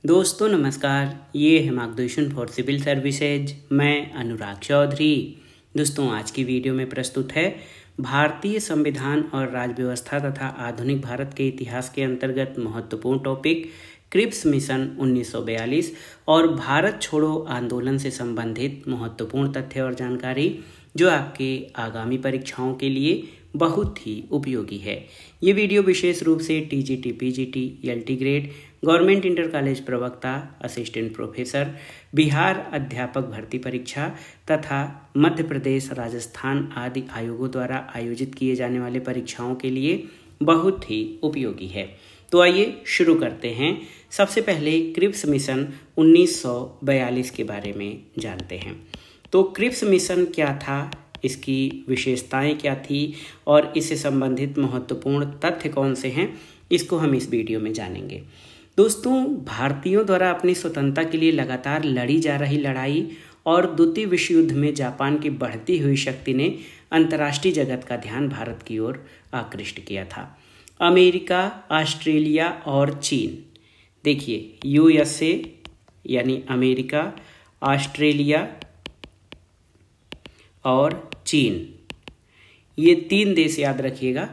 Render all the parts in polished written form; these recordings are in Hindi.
दोस्तों नमस्कार, ये है मार्गदर्शन फॉर सिविल सर्विसेज। मैं अनुराग चौधरी। दोस्तों आज की वीडियो में प्रस्तुत है भारतीय संविधान और राज्य व्यवस्था तथा आधुनिक भारत के इतिहास के अंतर्गत महत्वपूर्ण टॉपिक क्रिप्स मिशन 1942 और भारत छोड़ो आंदोलन से संबंधित महत्वपूर्ण तथ्य और जानकारी जो आपके आगामी परीक्षाओं के लिए बहुत ही उपयोगी है। ये वीडियो विशेष रूप से TGT, PGT, LT grade, government inter college प्रवक्ता, असिस्टेंट प्रोफेसर, बिहार अध्यापक भर्ती परीक्षा तथा मध्य प्रदेश, राजस्थान आदि आयोगों द्वारा आयोजित किए जाने वाले परीक्षाओं के लिए बहुत ही उपयोगी है। तो आइए शुरू करते हैं। सबसे पहले क्रिप्स मिशन 1942 के बारे में जानते हैं। तो क्रिप्स मिशन क्या था, इसकी विशेषताएं क्या थी और इससे संबंधित महत्वपूर्ण तथ्य कौन से हैं, इसको हम इस वीडियो में जानेंगे। दोस्तों, भारतीयों द्वारा अपनी स्वतंत्रता के लिए लगातार लड़ी जा रही लड़ाई और द्वितीय विश्व युद्ध में जापान की बढ़ती हुई शक्ति ने अंतर्राष्ट्रीय जगत का ध्यान भारत की ओर आकृष्ट किया था। अमेरिका, ऑस्ट्रेलिया और चीन, देखिए यूएसए यानी अमेरिका, ऑस्ट्रेलिया और चीन, ये 3 देश याद रखिएगा।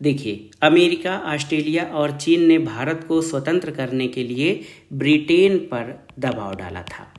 देखिए अमेरिका, ऑस्ट्रेलिया और चीन ने भारत को स्वतंत्र करने के लिए ब्रिटेन पर दबाव डाला था।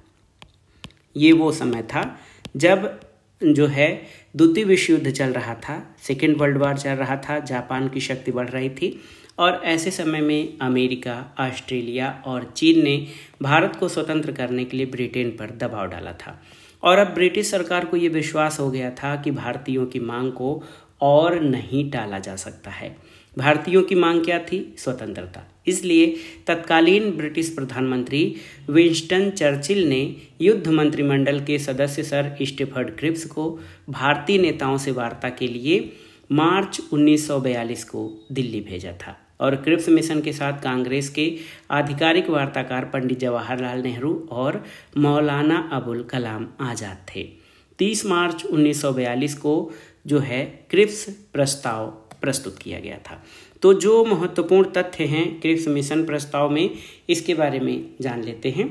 ये वो समय था जब द्वितीय विश्व युद्ध चल रहा था, सेकेंड वर्ल्ड वॉर चल रहा था, जापान की शक्ति बढ़ रही थी और ऐसे समय में अमेरिका, ऑस्ट्रेलिया और चीन ने भारत को स्वतंत्र करने के लिए ब्रिटेन पर दबाव डाला था। और अब ब्रिटिश सरकार को ये विश्वास हो गया था कि भारतीयों की मांग को और नहीं टाला जा सकता है। भारतीयों की मांग क्या थी? स्वतंत्रता। इसलिए तत्कालीन ब्रिटिश प्रधानमंत्री विंस्टन चर्चिल ने युद्ध मंत्रिमंडल के सदस्य सर स्टीफर्ड क्रिप्स को भारतीय नेताओं से वार्ता के लिए मार्च 1942 को दिल्ली भेजा था। और क्रिप्स मिशन के साथ कांग्रेस के आधिकारिक वार्ताकार पंडित जवाहरलाल नेहरू और मौलाना अबुल कलाम आज़ाद थे। 30 मार्च 1942 को क्रिप्स प्रस्ताव प्रस्तुत किया गया था। तो जो महत्वपूर्ण तथ्य हैं क्रिप्स मिशन प्रस्ताव में, इसके बारे में जान लेते हैं।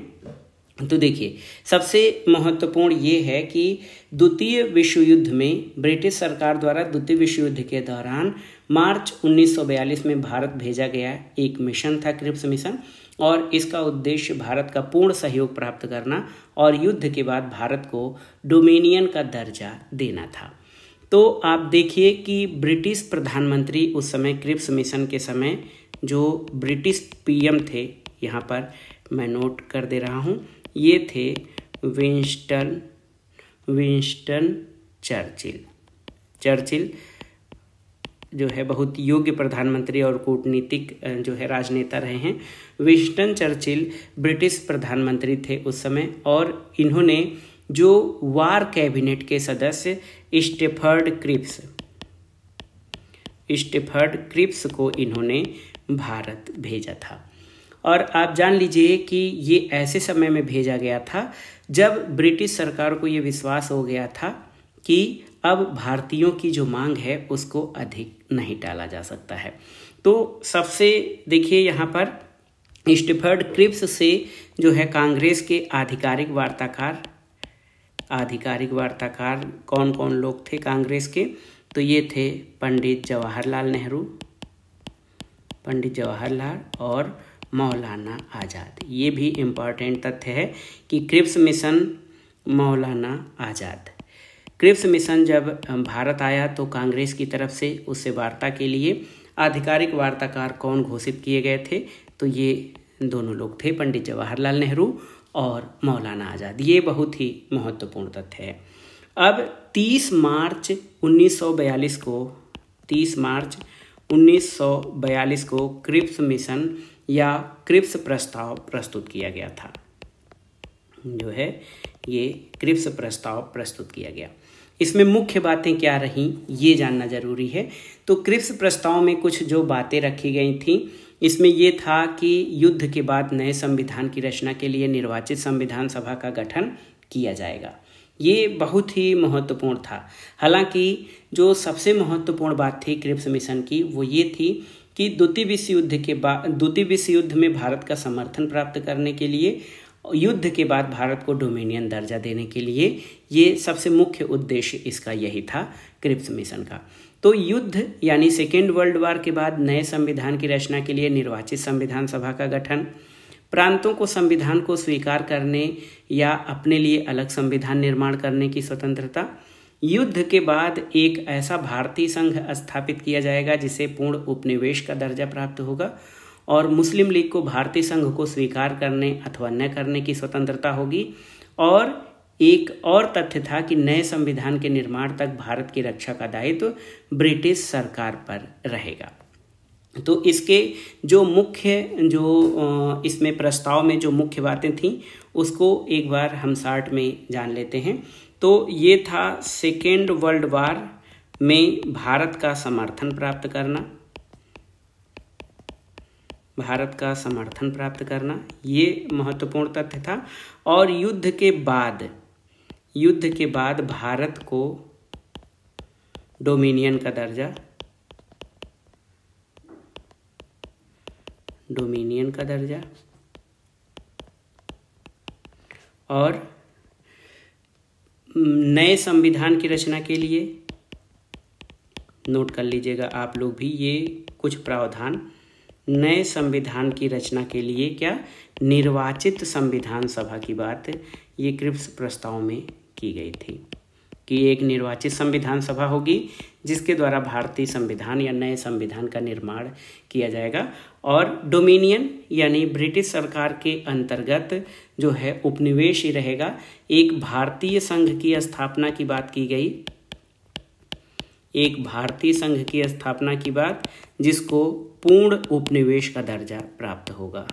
तो देखिए, सबसे महत्वपूर्ण ये है कि द्वितीय विश्व युद्ध में ब्रिटिश सरकार द्वारा द्वितीय विश्व युद्ध के दौरान मार्च 1942 में भारत भेजा गया एक मिशन था क्रिप्स मिशन, और इसका उद्देश्य भारत का पूर्ण सहयोग प्राप्त करना और युद्ध के बाद भारत को डोमिनियन का दर्जा देना था। तो आप देखिए कि ब्रिटिश प्रधानमंत्री उस समय क्रिप्स मिशन के समय जो ब्रिटिश पीएम थे, यहाँ पर मैं नोट कर दे रहा हूँ, ये थे विंस्टन चर्चिल बहुत योग्य प्रधानमंत्री और कूटनीतिक राजनेता रहे हैं। विंस्टन चर्चिल ब्रिटिश प्रधानमंत्री थे उस समय, और इन्होंने जो वार कैबिनेट के सदस्य स्टीफर्ड क्रिप्स को इन्होंने भारत भेजा था। और आप जान लीजिए कि ये ऐसे समय में भेजा गया था जब ब्रिटिश सरकार को ये विश्वास हो गया था कि अब भारतीयों की जो मांग है उसको अधिक नहीं टाला जा सकता है। तो सबसे देखिए यहाँ पर स्टीफर्ड क्रिप्स से कांग्रेस के आधिकारिक वार्ताकार कौन कौन लोग थे कांग्रेस के? तो ये थे पंडित जवाहरलाल और मौलाना आज़ाद। ये भी इम्पॉर्टेंट तथ्य है कि क्रिप्स मिशन मौलाना आज़ाद। क्रिप्स मिशन जब भारत आया तो कांग्रेस की तरफ से उससे वार्ता के लिए आधिकारिक वार्ताकार कौन घोषित किए गए थे? तो ये दोनों लोग थे, पंडित जवाहरलाल नेहरू और मौलाना आज़ाद। ये बहुत ही महत्वपूर्ण तथ्य है। अब 30 मार्च 1942 को क्रिप्स मिशन या क्रिप्स प्रस्ताव प्रस्तुत किया गया था। ये क्रिप्स प्रस्ताव प्रस्तुत किया गया। इसमें मुख्य बातें क्या रहीं, ये जानना जरूरी है। तो क्रिप्स प्रस्ताव में कुछ जो बातें रखी गई थी, इसमें ये था कि युद्ध के बाद नए संविधान की रचना के लिए निर्वाचित संविधान सभा का गठन किया जाएगा। ये बहुत ही महत्वपूर्ण था। हालांकि जो सबसे महत्वपूर्ण बात थी क्रिप्स मिशन की, वो ये थी कि द्वितीय विश्व युद्ध में भारत का समर्थन प्राप्त करने के लिए, युद्ध के बाद भारत को डोमिनियन दर्जा देने के लिए, ये सबसे मुख्य उद्देश्य इसका यही था क्रिप्स मिशन का। तो युद्ध यानी सेकेंड वर्ल्ड वॉर के बाद नए संविधान की रचना के लिए निर्वाचित संविधान सभा का गठन, प्रांतों को संविधान को स्वीकार करने या अपने लिए अलग संविधान निर्माण करने की स्वतंत्रता, युद्ध के बाद एक ऐसा भारतीय संघ स्थापित किया जाएगा जिसे पूर्ण उपनिवेश का दर्जा प्राप्त होगा, और मुस्लिम लीग को भारतीय संघ को स्वीकार करने अथवा न करने की स्वतंत्रता होगी। और एक और तथ्य था कि नए संविधान के निर्माण तक भारत की रक्षा का दायित्व ब्रिटिश सरकार पर रहेगा। तो इसके इसमें प्रस्ताव में जो मुख्य बातें थीं उसको एक बार हम शार्ट में जान लेते हैं। तो ये था सेकेंड वर्ल्ड वॉर में भारत का समर्थन प्राप्त करना, ये महत्वपूर्ण तथ्य था। और युद्ध के बाद भारत को डोमिनियन का दर्जा और नए संविधान की रचना के लिए, नोट कर लीजिएगा आप लोग भी ये कुछ प्रावधान, नए संविधान की रचना के लिए क्या, निर्वाचित संविधान सभा की बात ये क्रिप्स प्रस्ताव में की गई थी कि एक निर्वाचित संविधान सभा होगी जिसके द्वारा भारतीय संविधान या नए संविधान का निर्माण किया जाएगा। और डोमिनियन यानी ब्रिटिश सरकार के अंतर्गत जो है उपनिवेश ही रहेगा। एक भारतीय संघ की स्थापना की बात की गई, जिसको पूर्ण उपनिवेश का दर्जा प्राप्त होगा।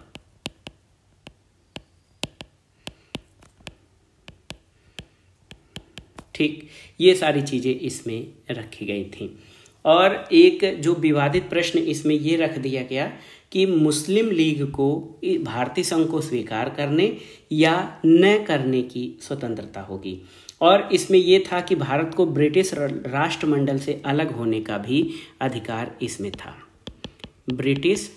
ठीक, ये सारी चीजें इसमें रखी गई थी। और एक जो विवादित प्रश्न इसमें ये रख दिया गया कि मुस्लिम लीग को भारतीय संघ को स्वीकार करने या न करने की स्वतंत्रता होगी। और इसमें यह था कि भारत को ब्रिटिश राष्ट्रमंडल से अलग होने का भी अधिकार इसमें था। ब्रिटिश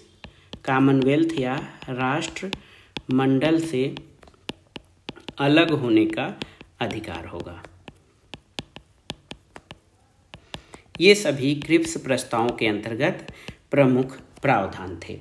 कॉमनवेल्थ या राष्ट्रमंडल से अलग होने का अधिकार होगा। ये सभी क्रिप्स प्रस्तावों के अंतर्गत प्रमुख प्रावधान थे।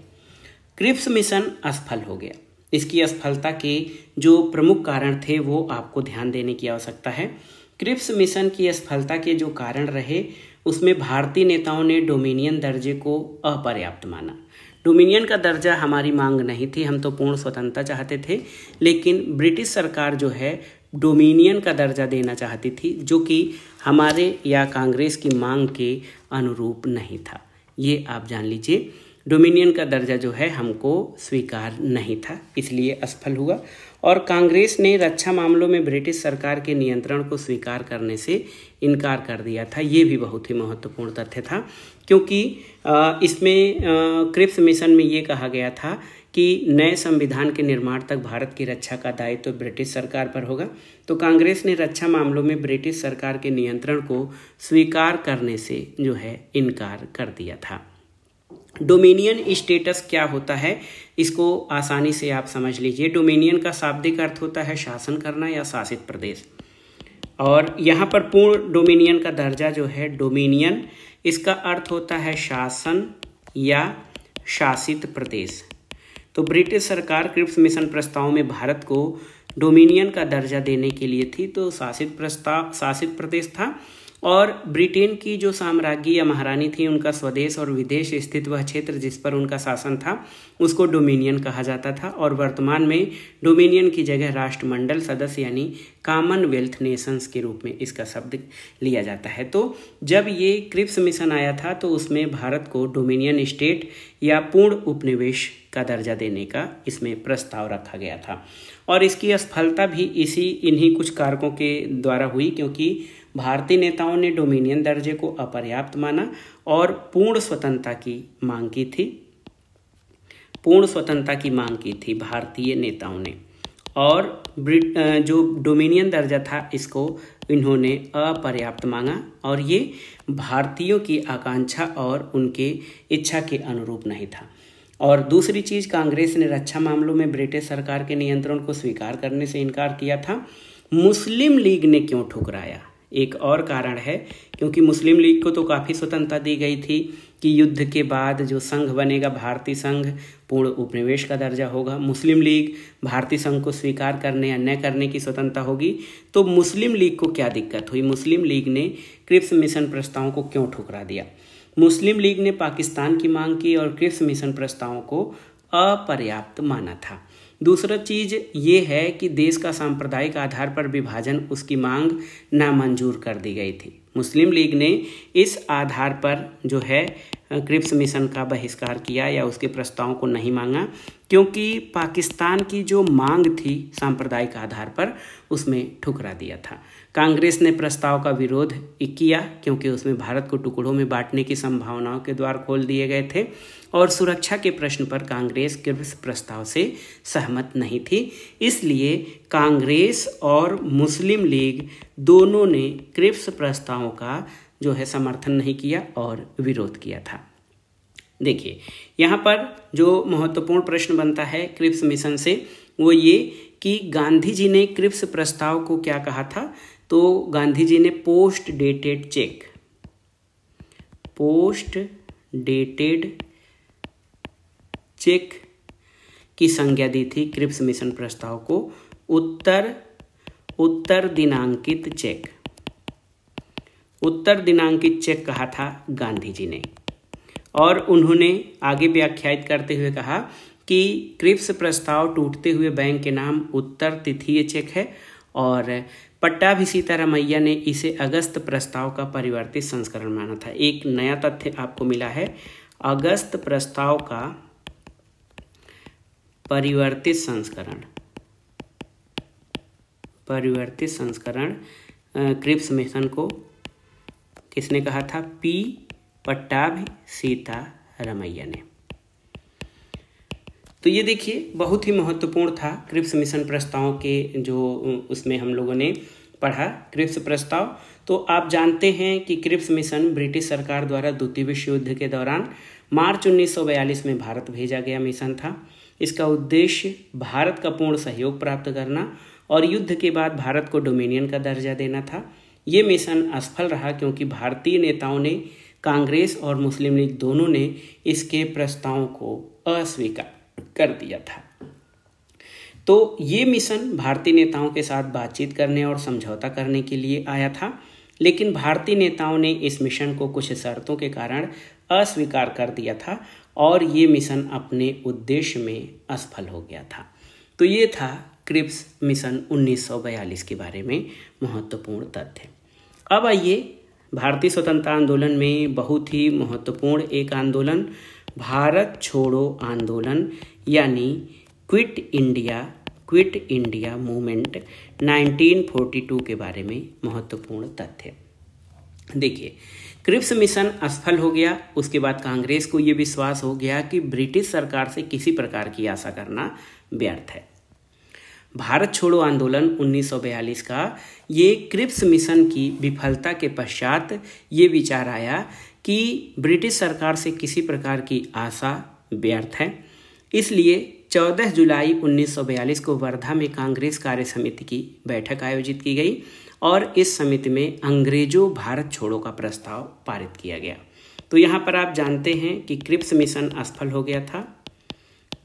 क्रिप्स मिशन असफल हो गया। इसकी असफलता के जो प्रमुख कारण थे वो आपको ध्यान देने की आवश्यकता है। क्रिप्स मिशन की असफलता के जो कारण रहे उसमें भारतीय नेताओं ने डोमिनियन दर्जे को अपर्याप्त माना। डोमिनियन का दर्जा हमारी मांग नहीं थी, हम तो पूर्ण स्वतंत्रता चाहते थे, लेकिन ब्रिटिश सरकार जो है डोमिनियन का दर्जा देना चाहती थी, जो कि हमारे या कांग्रेस की मांग के अनुरूप नहीं था। ये आप जान लीजिए, डोमिनियन का दर्जा जो है हमको स्वीकार नहीं था, इसलिए असफल हुआ। और कांग्रेस ने रक्षा मामलों में ब्रिटिश सरकार के नियंत्रण को स्वीकार करने से इनकार कर दिया था। ये भी बहुत ही महत्वपूर्ण तथ्य था, क्योंकि इसमें क्रिप्स मिशन में ये कहा गया था कि नए संविधान के निर्माण तक भारत की रक्षा का दायित्व तो ब्रिटिश सरकार पर होगा। तो कांग्रेस ने रक्षा मामलों में ब्रिटिश सरकार के नियंत्रण को स्वीकार करने से जो है इनकार कर दिया था। डोमिनियन स्टेटस क्या होता है, इसको आसानी से आप समझ लीजिए। डोमिनियन का शाब्दिक अर्थ होता है शासन करना या शासित प्रदेश, और यहाँ पर पूर्ण डोमिनियन का दर्जा जो है डोमिनियन, इसका अर्थ होता है शासन या शासित प्रदेश। तो ब्रिटिश सरकार क्रिप्स मिशन प्रस्ताव में भारत को डोमिनियन का दर्जा देने के लिए थी, तो शासित प्रदेश था। और ब्रिटेन की जो साम्राज्ञी या महारानी थी, उनका स्वदेश और विदेश स्थित वह क्षेत्र जिस पर उनका शासन था उसको डोमिनियन कहा जाता था। और वर्तमान में डोमिनियन की जगह राष्ट्रमंडल सदस्य यानी कॉमनवेल्थ नेशंस के रूप में इसका शब्द लिया जाता है। तो जब ये क्रिप्स मिशन आया था तो उसमें भारत को डोमिनियन स्टेट या पूर्ण उपनिवेश का दर्जा देने का इसमें प्रस्ताव रखा गया था। और इसकी असफलता भी इन्हीं कुछ कारकों के द्वारा हुई, क्योंकि भारतीय नेताओं ने डोमिनियन दर्जे को अपर्याप्त माना और पूर्ण स्वतंत्रता की मांग की थी भारतीय नेताओं ने। और जो डोमिनियन दर्जा था इसको इन्होंने अपर्याप्त मांगा और ये भारतीयों की आकांक्षा और उनके इच्छा के अनुरूप नहीं था। और दूसरी चीज़, कांग्रेस ने रक्षा मामलों में ब्रिटिश सरकार के नियंत्रण को स्वीकार करने से इनकार किया था। मुस्लिम लीग ने क्यों ठुकराया? एक और कारण है, क्योंकि मुस्लिम लीग को तो काफ़ी स्वतंत्रता दी गई थी कि युद्ध के बाद जो संघ बनेगा भारतीय संघ पूर्ण उपनिवेश का दर्जा होगा। मुस्लिम लीग भारतीय संघ को स्वीकार करने या न करने की स्वतंत्रता होगी। तो मुस्लिम लीग को क्या दिक्कत हुई? मुस्लिम लीग ने क्रिप्स मिशन प्रस्तावों को क्यों ठुकरा दिया? मुस्लिम लीग ने पाकिस्तान की मांग की और क्रिप्स मिशन प्रस्तावों को अपर्याप्त माना था। दूसरा चीज़ ये है कि देश का सांप्रदायिक आधार पर विभाजन उसकी मांग नामंजूर कर दी गई थी। मुस्लिम लीग ने इस आधार पर जो है क्रिप्स मिशन का बहिष्कार किया या उसके प्रस्तावों को नहीं मांगा, क्योंकि पाकिस्तान की जो मांग थी सांप्रदायिक आधार पर उसमें ठुकरा दिया था। कांग्रेस ने प्रस्ताव का विरोध किया क्योंकि उसमें भारत को टुकड़ों में बांटने की संभावनाओं के द्वार खोल दिए गए थे और सुरक्षा के प्रश्न पर कांग्रेस क्रिप्स प्रस्ताव से सहमत नहीं थी। इसलिए कांग्रेस और मुस्लिम लीग दोनों ने क्रिप्स प्रस्तावों का जो है समर्थन नहीं किया और विरोध किया था। देखिए, यहाँ पर जो महत्वपूर्ण प्रश्न बनता है क्रिप्स मिशन से वो ये कि गांधी जी ने क्रिप्स प्रस्ताव को क्या कहा था? तो गांधी जी ने पोस्ट डेटेड चेक की संज्ञा दी थी क्रिप्स मिशन प्रस्ताव को। उत्तर दिनांकित चेक कहा था गांधी जी ने। और उन्होंने आगे व्याख्यायित करते हुए कहा कि क्रिप्स प्रस्ताव टूटते हुए बैंक के नाम उत्तर तिथीय चेक है और पट्टाभी सीतारामैया ने इसे अगस्त प्रस्ताव का परिवर्तित संस्करण माना था। एक नया तथ्य आपको मिला है, अगस्त प्रस्ताव का परिवर्तित संस्करण क्रिप्स मिशन को किसने कहा था? पट्टाभी सीतारामैया ने। तो ये देखिए बहुत ही महत्वपूर्ण था क्रिप्स मिशन प्रस्तावों के जो उसमें हम लोगों ने पढ़ा क्रिप्स प्रस्ताव। तो आप जानते हैं कि क्रिप्स मिशन ब्रिटिश सरकार द्वारा द्वितीय विश्व युद्ध के दौरान मार्च 1942 में भारत भेजा गया मिशन था। इसका उद्देश्य भारत का पूर्ण सहयोग प्राप्त करना और युद्ध के बाद भारत को डोमिनियन का दर्जा देना था। ये मिशन असफल रहा क्योंकि भारतीय नेताओं ने, कांग्रेस और मुस्लिम लीग दोनों ने इसके प्रस्तावों को अस्वीकार कर दिया था। तो ये मिशन भारतीय नेताओं के साथ बातचीत करने और समझौता करने के लिए आया था, लेकिन भारतीय नेताओं ने इस मिशन को कुछ शर्तों के कारण अस्वीकार कर दिया था और ये मिशन अपने उद्देश्य में असफल हो गया था। तो ये था क्रिप्स मिशन 1942 के बारे में महत्वपूर्ण तथ्य। अब आइए भारतीय स्वतंत्रता आंदोलन में बहुत ही महत्वपूर्ण एक आंदोलन भारत छोड़ो आंदोलन यानी क्विट इंडिया मूवमेंट 1942 के बारे में महत्वपूर्ण तथ्य। देखिए, क्रिप्स मिशन असफल हो गया। उसके बाद कांग्रेस को ये विश्वास हो गया कि ब्रिटिश सरकार से किसी प्रकार की आशा करना व्यर्थ है। भारत छोड़ो आंदोलन 1942 का ये क्रिप्स मिशन की विफलता के पश्चात ये विचार आया कि ब्रिटिश सरकार से किसी प्रकार की आशा व्यर्थ है। इसलिए 14 जुलाई 1942 को वर्धा में कांग्रेस कार्य समिति की बैठक आयोजित की गई और इस समिति में अंग्रेजों भारत छोड़ो का प्रस्ताव पारित किया गया। तो यहाँ पर आप जानते हैं कि क्रिप्स मिशन असफल हो गया था।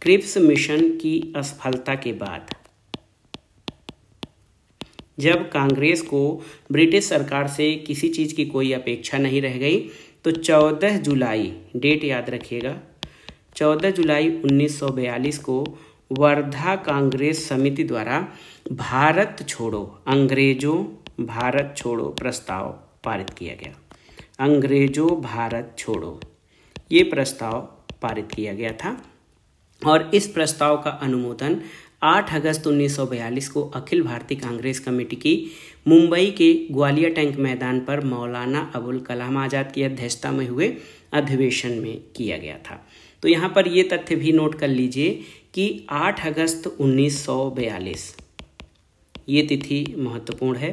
क्रिप्स मिशन की असफलता के बाद जब कांग्रेस को ब्रिटिश सरकार से किसी चीज़ की कोई अपेक्षा नहीं रह गई तो 14 जुलाई, डेट याद रखिएगा, 14 जुलाई 1942 को वर्धा कांग्रेस समिति द्वारा भारत छोड़ो, अंग्रेजों भारत छोड़ो प्रस्ताव पारित किया गया। अंग्रेजों भारत छोड़ो ये प्रस्ताव पारित किया गया था और इस प्रस्ताव का अनुमोदन 8 अगस्त 1942 को अखिल भारतीय कांग्रेस कमेटी की मुंबई के ग्वालियर टैंक मैदान पर मौलाना अबुल कलाम आज़ाद की अध्यक्षता में हुए अधिवेशन में किया गया था। तो यहाँ पर ये तथ्य भी नोट कर लीजिए कि 8 अगस्त 1942, ये तिथि महत्वपूर्ण है।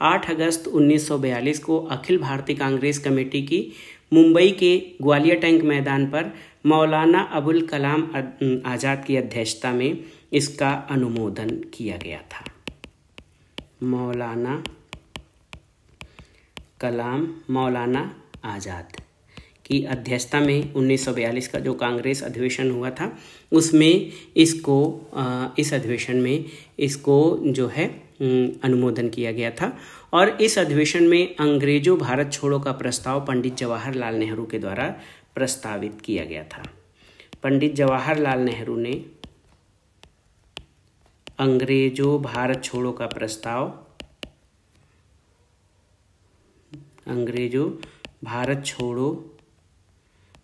8 अगस्त 1942 को अखिल भारतीय कांग्रेस कमेटी की मुंबई के ग्वालियर टैंक मैदान पर मौलाना अबुल कलाम आज़ाद की अध्यक्षता में इसका अनुमोदन किया गया था। मौलाना आज़ाद की अध्यक्षता में 1942 का जो कांग्रेस अधिवेशन हुआ था उसमें इस अधिवेशन में इसको जो है अनुमोदन किया गया था। और इस अधिवेशन में अंग्रेजों भारत छोड़ो का प्रस्ताव पंडित जवाहरलाल नेहरू के द्वारा प्रस्तावित किया गया था। पंडित जवाहरलाल नेहरू ने अंग्रेजों भारत छोड़ो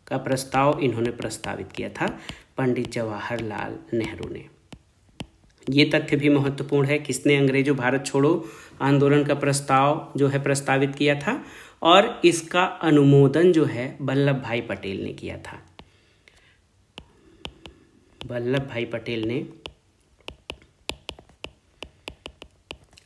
का प्रस्ताव इन्होंने प्रस्तावित किया था, पंडित जवाहरलाल नेहरू ने। ये तथ्य भी महत्वपूर्ण है, किसने अंग्रेजों भारत छोड़ो आंदोलन का प्रस्ताव जो है प्रस्तावित किया था, और इसका अनुमोदन जो है वल्लभ भाई पटेल ने किया था। वल्लभ भाई पटेल ने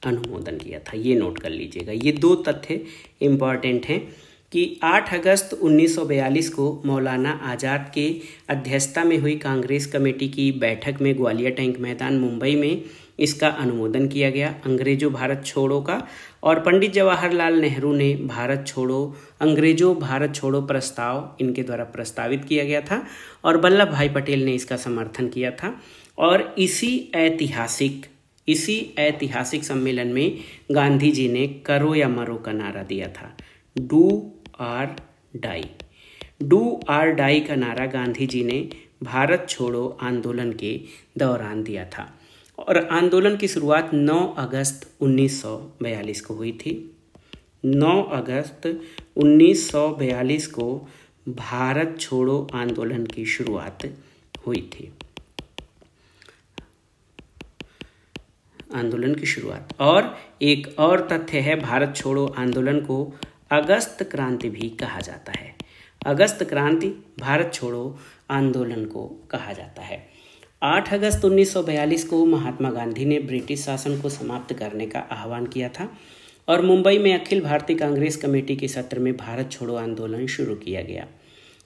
अनुमोदन किया था, ये नोट कर लीजिएगा। ये दो तथ्य इम्पॉर्टेंट हैं कि 8 अगस्त 1942 को मौलाना आज़ाद के अध्यक्षता में हुई कांग्रेस कमेटी की बैठक में ग्वालियर टैंक मैदान मुंबई में इसका अनुमोदन किया गया अंग्रेजों भारत छोड़ो का, और पंडित जवाहरलाल नेहरू ने अंग्रेजों भारत छोड़ो प्रस्ताव इनके द्वारा प्रस्तावित किया गया था, और वल्लभ भाई पटेल ने इसका समर्थन किया था। और इसी ऐतिहासिक सम्मेलन में गांधी जी ने करो या मरो का नारा दिया था। डू आर डाई का नारा गांधी जी ने भारत छोड़ो आंदोलन के दौरान दिया था, और आंदोलन की शुरुआत 9 अगस्त 1942 को हुई थी। 9 अगस्त 1942 को भारत छोड़ो आंदोलन की शुरुआत हुई थी। और एक और तथ्य है, भारत छोड़ो आंदोलन को अगस्त क्रांति भी कहा जाता है। अगस्त क्रांति भारत छोड़ो आंदोलन को कहा जाता है। 8 अगस्त 1942 को महात्मा गांधी ने ब्रिटिश शासन को समाप्त करने का आह्वान किया था, और मुंबई में अखिल भारतीय कांग्रेस कमेटी के सत्र में भारत छोड़ो आंदोलन शुरू किया गया।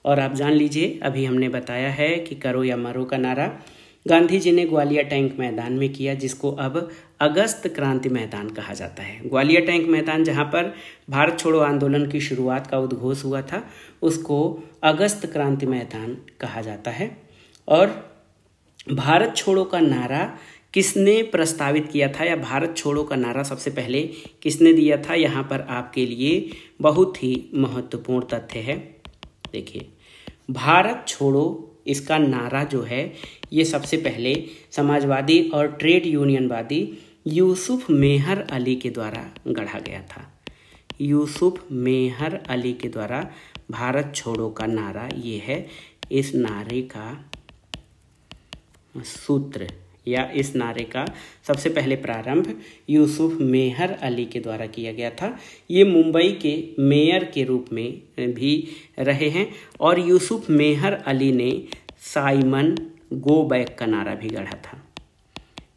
और आप जान लीजिए, अभी हमने बताया है कि करो या मरो का नारा गांधी जी ने ग्वालियर टैंक मैदान में किया, जिसको अब अगस्त क्रांति मैदान कहा जाता है। ग्वालियर टैंक मैदान जहां पर भारत छोड़ो आंदोलन की शुरुआत का उद्घोष हुआ था, उसको अगस्त क्रांति मैदान कहा जाता है। और भारत छोड़ो का नारा किसने प्रस्तावित किया था, या भारत छोड़ो का नारा सबसे पहले किसने दिया था, यहाँ पर आपके लिए बहुत ही महत्वपूर्ण तथ्य है। देखिए, भारत छोड़ो इसका नारा जो है ये सबसे पहले समाजवादी और ट्रेड यूनियनवादी यूसुफ मेहर अली के द्वारा गढ़ा गया था। यूसुफ मेहर अली के द्वारा भारत छोड़ो का नारा ये है। इस नारे का सूत्र या इस नारे का सबसे पहले प्रारंभ यूसुफ मेहर अली के द्वारा किया गया था। ये मुंबई के मेयर के रूप में भी रहे हैं, और यूसुफ मेहर अली ने साइमन गो बैक का नारा भी गढ़ा था।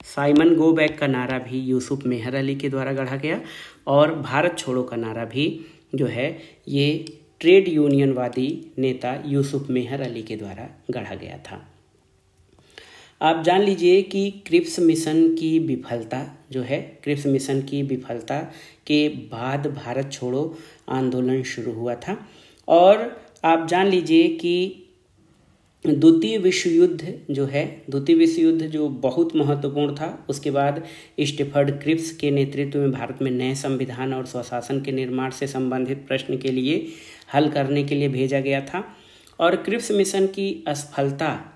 साइमन गो बैक का नारा भी यूसुफ मेहर अली के द्वारा गढ़ा गया, और भारत छोड़ो का नारा भी जो है ये ट्रेड यूनियनवादी नेता यूसुफ मेहर अली के द्वारा गढ़ा गया था। आप जान लीजिए कि क्रिप्स मिशन की विफलता के बाद भारत छोड़ो आंदोलन शुरू हुआ था। और आप जान लीजिए कि द्वितीय विश्व युद्ध जो बहुत महत्वपूर्ण था, उसके बाद स्टीफर्ड क्रिप्स के नेतृत्व में भारत में नए संविधान और स्वशासन के निर्माण से संबंधित प्रश्न के लिए हल करने के लिए भेजा गया था। और क्रिप्स मिशन की असफलता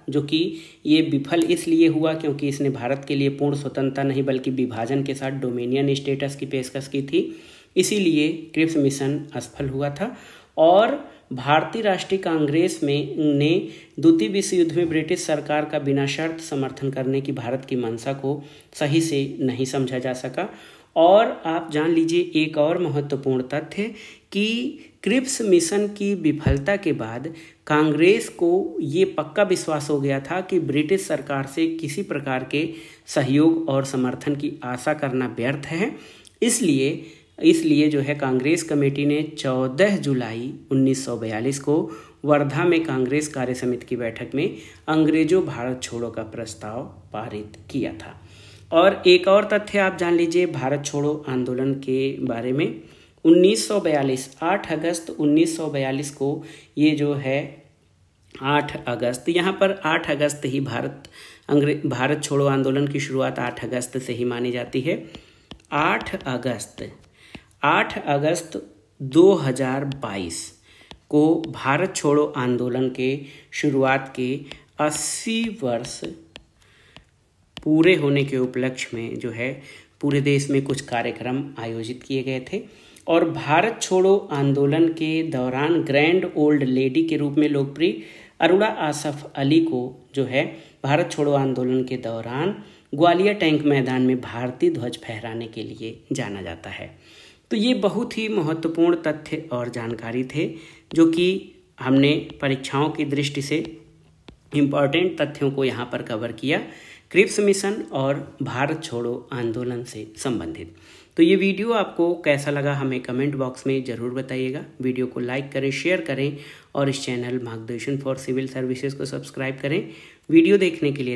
जो कि ये विफल इसलिए हुआ क्योंकि इसने भारत के लिए पूर्ण स्वतंत्रता नहीं बल्कि विभाजन के साथ डोमिनियन स्टेटस की पेशकश की थी, इसीलिए क्रिप्स मिशन असफल हुआ था। और भारतीय राष्ट्रीय कांग्रेस ने द्वितीय विश्व युद्ध में ब्रिटिश सरकार का बिना शर्त समर्थन करने की भारत की मंशा को सही से नहीं समझा जा सका। और आप जान लीजिए एक और महत्वपूर्ण तथ्य कि क्रिप्स मिशन की विफलता के बाद कांग्रेस को ये पक्का विश्वास हो गया था कि ब्रिटिश सरकार से किसी प्रकार के सहयोग और समर्थन की आशा करना व्यर्थ है। इसलिए जो है कांग्रेस कमेटी ने 14 जुलाई 1942 को वर्धा में कांग्रेस कार्य समिति की बैठक में अंग्रेजों भारत छोड़ो का प्रस्ताव पारित किया था। और एक और तथ्य आप जान लीजिए भारत छोड़ो आंदोलन के बारे में। 1942 8 अगस्त 1942 को ये जो है 8 अगस्त, यहाँ पर 8 अगस्त ही भारत छोड़ो आंदोलन की शुरुआत 8 अगस्त से ही मानी जाती है। 8 अगस्त 2022 को भारत छोड़ो आंदोलन के शुरुआत के 80 वर्ष पूरे होने के उपलक्ष्य में जो है पूरे देश में कुछ कार्यक्रम आयोजित किए गए थे। और भारत छोड़ो आंदोलन के दौरान ग्रैंड ओल्ड लेडी के रूप में लोकप्रिय अरुणा आसफ अली को जो है भारत छोड़ो आंदोलन के दौरान ग्वालियर टैंक मैदान में भारतीय ध्वज फहराने के लिए जाना जाता है। तो ये बहुत ही महत्वपूर्ण तथ्य और जानकारी थे जो कि हमने परीक्षाओं की दृष्टि से इम्पॉर्टेंट तथ्यों को यहाँ पर कवर किया क्रिप्स मिशन और भारत छोड़ो आंदोलन से संबंधित। तो ये वीडियो आपको कैसा लगा हमें कमेंट बॉक्स में ज़रूर बताइएगा। वीडियो को लाइक करें, शेयर करें और इस चैनल मार्गदर्शन फॉर सिविल सर्विसेज को सब्सक्राइब करें। वीडियो देखने के लिए